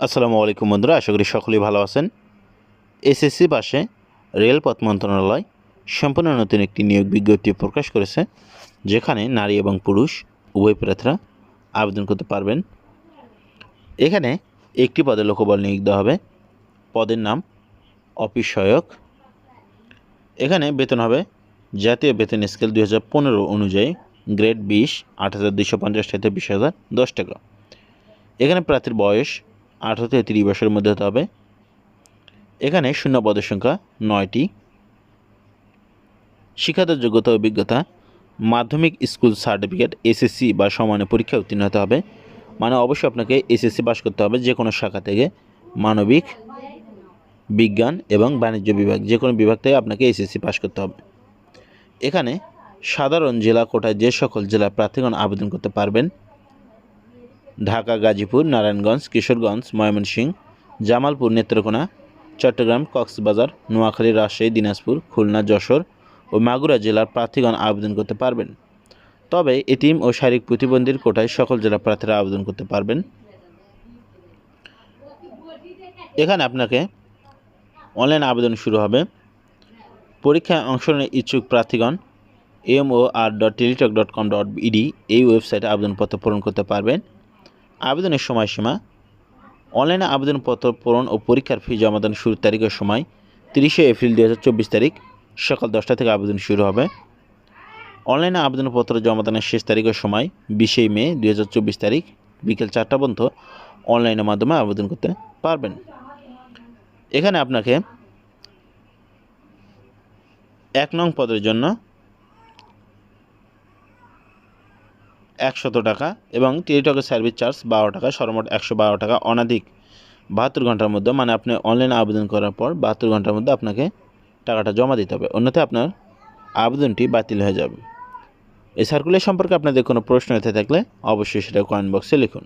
আসসালামু আলাইকুম বন্ধুরা, আশা করি সকলেই ভালো আছেন। এসএসসি পাশে রেলপথ মন্ত্রণালয় সম্পূর্ণ নতুন একটি নিয়োগ বিজ্ঞপ্তি প্রকাশ করেছে, যেখানে নারী এবং পুরুষ উভয় প্রার্থীরা আবেদন করতে পারবেন। এখানে একটি পদে লোকবল নিয়োগ দেওয়া হবে। পদের নাম অফিস সহায়ক। এখানে বেতন হবে জাতীয় বেতন স্কেল 2015 অনুযায়ী গ্রেড 20 8,250 থেকে 20,010 টাকা। এখানে প্রার্থীর বয়স 18 থেকে 30 বছরের মধ্যে হতে হবে। এখানে শূন্য পদের সংখ্যা 9টি। শিক্ষাগত যোগ্যতা অভিজ্ঞতা মাধ্যমিক স্কুল সার্টিফিকেট, এসএসসি বা সমানের পরীক্ষায় উত্তীর্ণ হতে হবে। মানে অবশ্যই আপনাকে এসএসসি পাস করতে হবে, যে কোনো শাখা থেকে, মানবিক, বিজ্ঞান এবং বাণিজ্য বিভাগ, যে কোনো বিভাগ থেকে আপনাকে এসএসসি পাস করতে হবে। এখানে সাধারণ জেলা কোটায় যে সকল জেলার প্রার্থীগণ আবেদন করতে পারবেন: ঢাকা, গাজীপুর, নারায়ণগঞ্জ, কিশোরগঞ্জ, ময়মনসিংহ, জামালপুর, নেত্রকোনা, চট্টগ্রাম, কক্সবাজার, নোয়াখালী, রাজশাহী, দিনাজপুর, খুলনা, যশোর ও মাগুরা জেলার প্রার্থীগণ আবেদন করতে পারবেন। তবে এতিম ও শারীরিক প্রতিবন্ধীর কোটায় সকল জেলা প্রার্থীরা আবেদন করতে পারবেন। এখানে আপনাকে অনলাইন আবেদন শুরু হবে। পরীক্ষায় অংশ নিতে ইচ্ছুক প্রার্থীগণ mor.teletalk.com.bd এই ওয়েবসাইটে আবেদনপত্র পূরণ করতে পারবেন। আবেদনের সময়সীমা: অনলাইনে আবেদনপত্র পূরণ ও পরীক্ষার ফি জমাদান শুরুর তারিখের সময় 30শে এপ্রিল 2024 তারিখ সকাল 10টা থেকে আবেদন শুরু হবে। অনলাইনে আবেদনপত্র জমাদানের শেষ তারিখের সময় 20শে মে 2024 তারিখ বিকেল 4টা পর্যন্ত অনলাইনের মাধ্যমে আবেদন করতে পারবেন। এখানে আপনাকে 1 নং পদের জন্য 100 টাকা এবং টেলিটকের সার্ভিস চার্জ 12 টাকা, সর্বমোট 112 টাকা অনধিক 72 ঘন্টার মধ্যে, মানে আপনি অনলাইনে আবেদন করার পর 72 ঘন্টার মধ্যে আপনাকে টাকাটা জমা দিতে হবে, অন্যথায় আপনার আবেদনটি বাতিল হয়ে যাবে। এই সার্কুলার সম্পর্কে আপনাদের কোনো প্রশ্ন হতে থাকলে অবশ্যই সেটা কমেন্ট বক্সে লিখুন।